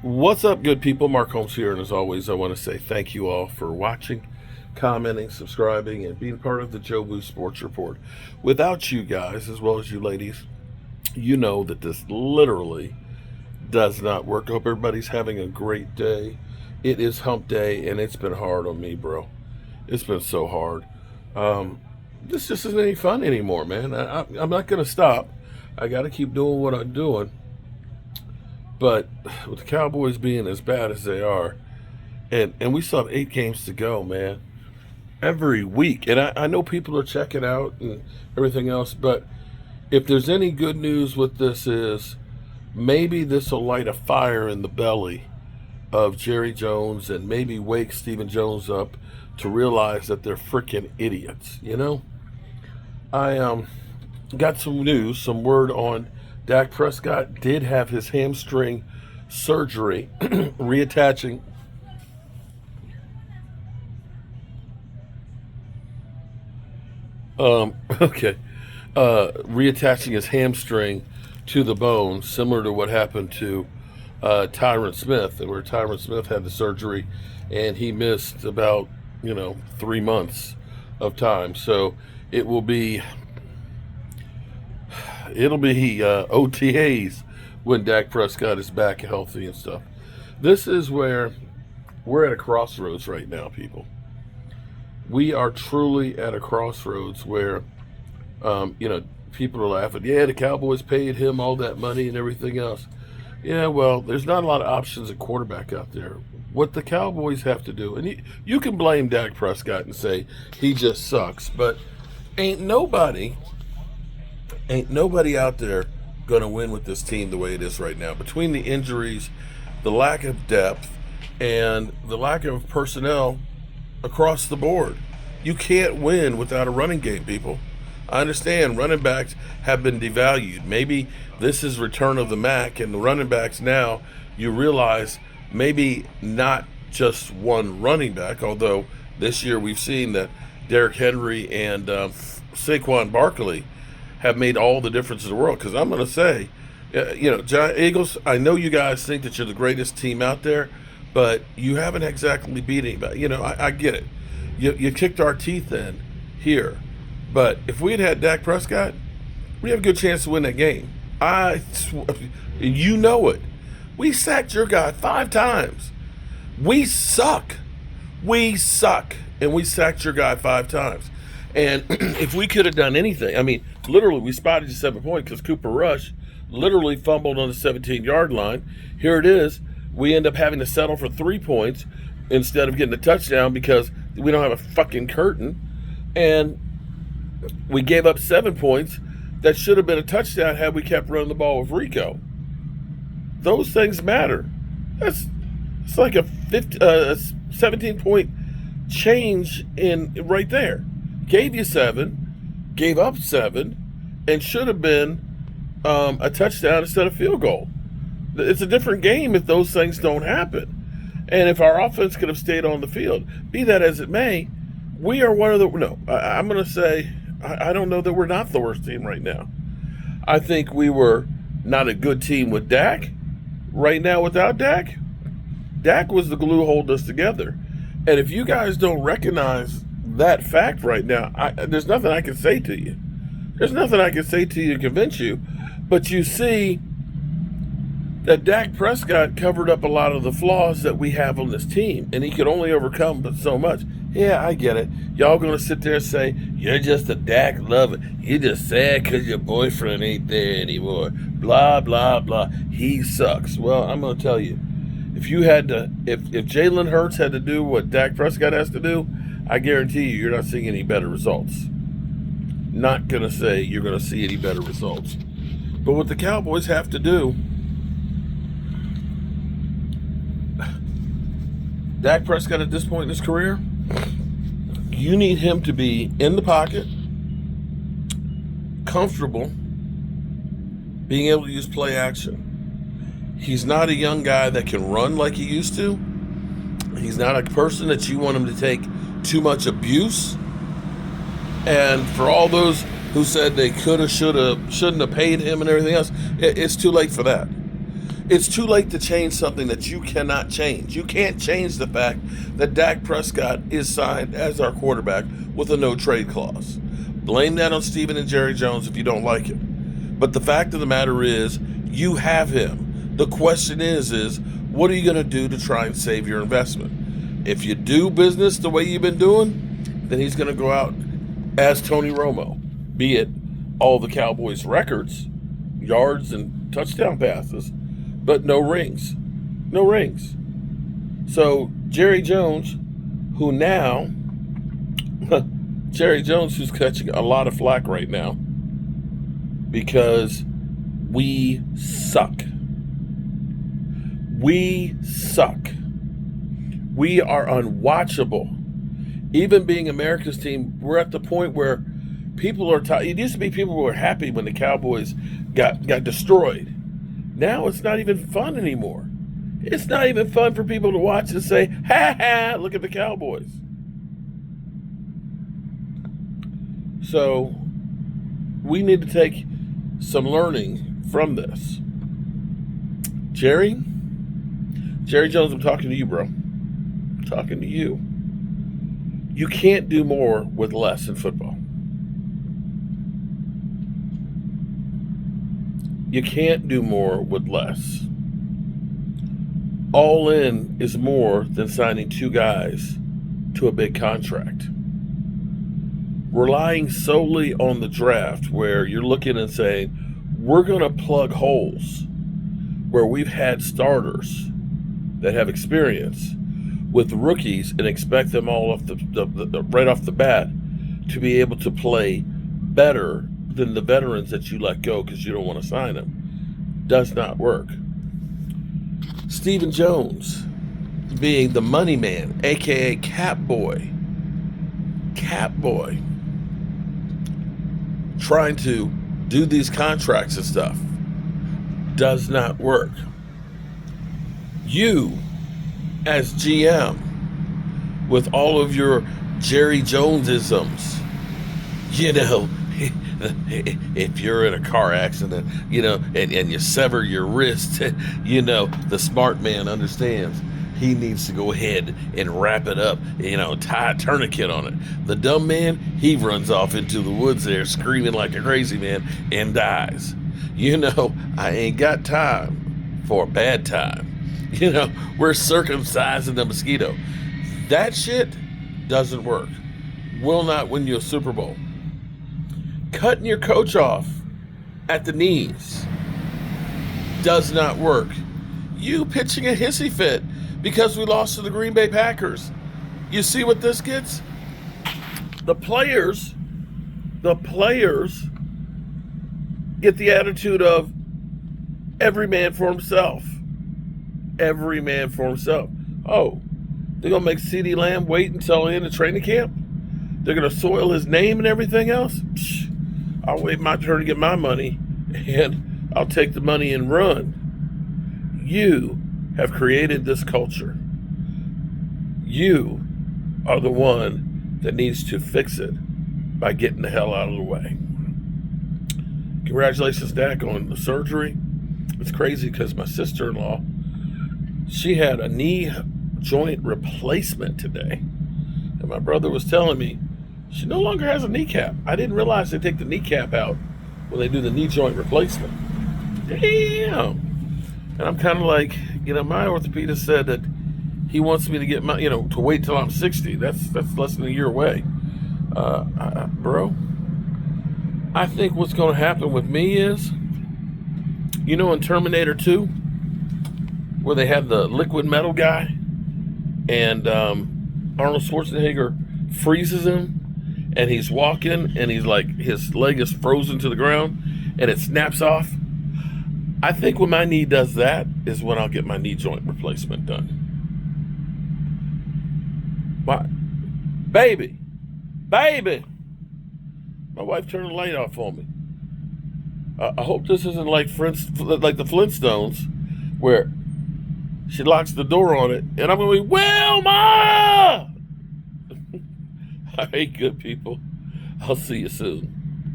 What's up, good people? Mark Holmes here, and as always, I want to say thank you all for watching, commenting, subscribing, and being part of the Joe Boo Sports Report. Without you guys, as well as you ladies, you know that this literally does not work. I hope everybody's having a great day. It is hump day, and it's been hard on me, bro. It's been so hard. This just isn't any fun anymore, man. I'm not going to stop. I got to keep doing what I'm doing. But with the Cowboys being as bad as they are, and we still have 8 games to go, man, every week. And I know people are checking out and everything else, but if there's any good news with this is maybe this will light a fire in the belly of Jerry Jones and maybe wake Stephen Jones up to realize that they're freaking idiots, you know? I got some news, some word on Dak Prescott did have his hamstring surgery, reattaching. Reattaching his hamstring to the bone, similar to what happened to Tyron Smith, where Tyron Smith had the surgery and he missed about 3 months of time. So it'll be OTAs when Dak Prescott is back healthy and stuff. This is where we're at a crossroads right now, people. We are truly at a crossroads where, people are laughing. Yeah, the Cowboys paid him all that money and everything else. Yeah, well, there's not a lot of options at quarterback out there. What the Cowboys have to do, and you can blame Dak Prescott and say he just sucks, but ain't nobody out there going to win with this team the way it is right now. Between the injuries, the lack of depth, and the lack of personnel across the board, you can't win without a running game, people. I understand running backs have been devalued. Maybe this is return of the Mac, and the running backs now, you realize maybe not just one running back, although this year we've seen that Derrick Henry and Saquon Barkley have made all the difference in the world. Because I'm going to say, Giant Eagles, I know you guys think that you're the greatest team out there, but you haven't exactly beat anybody. I get it. You kicked our teeth in here. But if we had had Dak Prescott, we have a good chance to win that game. You know it. We sacked your guy 5 times. We suck. And we sacked your guy 5 times. And if we could have done anything, literally, we spotted you 7 points because Cooper Rush literally fumbled on the 17-yard line. Here it is. We end up having to settle for 3 points instead of getting a touchdown because we don't have a fucking curtain. And we gave up 7 points that should have been a touchdown had we kept running the ball with Rico. Those things matter. It's like a 17-point change in right there. Gave you 7, gave up 7, and should have been a touchdown instead of field goal. It's a different game if those things don't happen. And if our offense could have stayed on the field, be that as it may, we are one of the – no, I'm going to say I don't know that we're not the worst team right now. I think we were not a good team with Dak. Right now without Dak, Dak was the glue holding us together. And if you guys don't recognize that fact right now, there's nothing I can say to you. There's nothing I can say to you to convince you. But you see that Dak Prescott covered up a lot of the flaws that we have on this team, and he could only overcome but so much. Yeah, I get it. Y'all going to sit there and say, you're just a Dak lover. You're just sad because your boyfriend ain't there anymore. Blah, blah, blah. He sucks. Well, I'm going to tell you, if Jalen Hurts had to do what Dak Prescott has to do, I guarantee you're not seeing any better results. Not going to say you're going to see any better results. But what the Cowboys have to do, Dak Prescott at this point in his career, you need him to be in the pocket, comfortable, being able to use play action. He's not a young guy that can run like he used to. He's not a person that you want him to take too much abuse. And for all those who said they could have, should have, shouldn't have paid him and everything else, it's too late for that. It's too late to change something that you cannot change. You can't change the fact that Dak Prescott is signed as our quarterback with a no trade clause. Blame that on Steven and Jerry Jones if you don't like it. But the fact of the matter is, you have him. The question is what are you going to do to try and save your investment? If you do business the way you've been doing, then he's going to go out as Tony Romo, be it all the Cowboys' records, yards and touchdown passes, but no rings. No rings. So Jerry Jones, who now, Jerry Jones, who's catching a lot of flack right now because we suck. We suck. We are unwatchable. Even being America's team, we're at the point where people are tired. It used to be people were happy when the Cowboys got destroyed. Now it's not even fun anymore. It's not even fun for people to watch and say, ha ha, look at the Cowboys. So we need to take some learning from this. Jerry Jones, I'm talking to you, bro. I'm talking to you. You can't do more with less in football. You can't do more with less. All in is more than signing two guys to a big contract. Relying solely on the draft, where you're looking and saying, we're going to plug holes where we've had starters that have experience with rookies and expect them all off right off the bat to be able to play better than the veterans that you let go because you don't want to sign them, does not work. Stephen Jones being the money man, aka Cap Boy, trying to do these contracts and stuff, does not work. You, as GM, with all of your Jerry Jones-isms, if you're in a car accident, and you sever your wrist, the smart man understands he needs to go ahead and wrap it up, tie a tourniquet on it. The dumb man, he runs off into the woods there screaming like a crazy man and dies. I ain't got time for a bad time. We're circumcising the mosquito. That shit doesn't work. Will not win you a Super Bowl. Cutting your coach off at the knees does not work. You pitching a hissy fit because we lost to the Green Bay Packers. You see what this gets? The players get the attitude of every man for himself. Every man for himself. Oh, they're going to make CeeDee Lamb wait until the end of training camp? They're going to soil his name and everything else? Psh, I'll wait my turn to get my money, and I'll take the money and run. You have created this culture. You are the one that needs to fix it by getting the hell out of the way. Congratulations, Dak, on the surgery. It's crazy because my sister-in-law, she had a knee joint replacement today. And my brother was telling me she no longer has a kneecap. I didn't realize they take the kneecap out when they do the knee joint replacement. Damn. And I'm kind of like, my orthopedist said that he wants me to get my, to wait till I'm 60. That's less than a year away. Bro, I think what's going to happen with me is, in Terminator 2, where they had the liquid metal guy, and Arnold Schwarzenegger freezes him, and he's walking, and he's like, his leg is frozen to the ground, and it snaps off. I think when my knee does that is when I'll get my knee joint replacement done. Baby, my wife turned the light off on me. I hope this isn't like the Flintstones, where she locks the door on it, and I'm going to be, Wilma! All right, good people. I'll see you soon.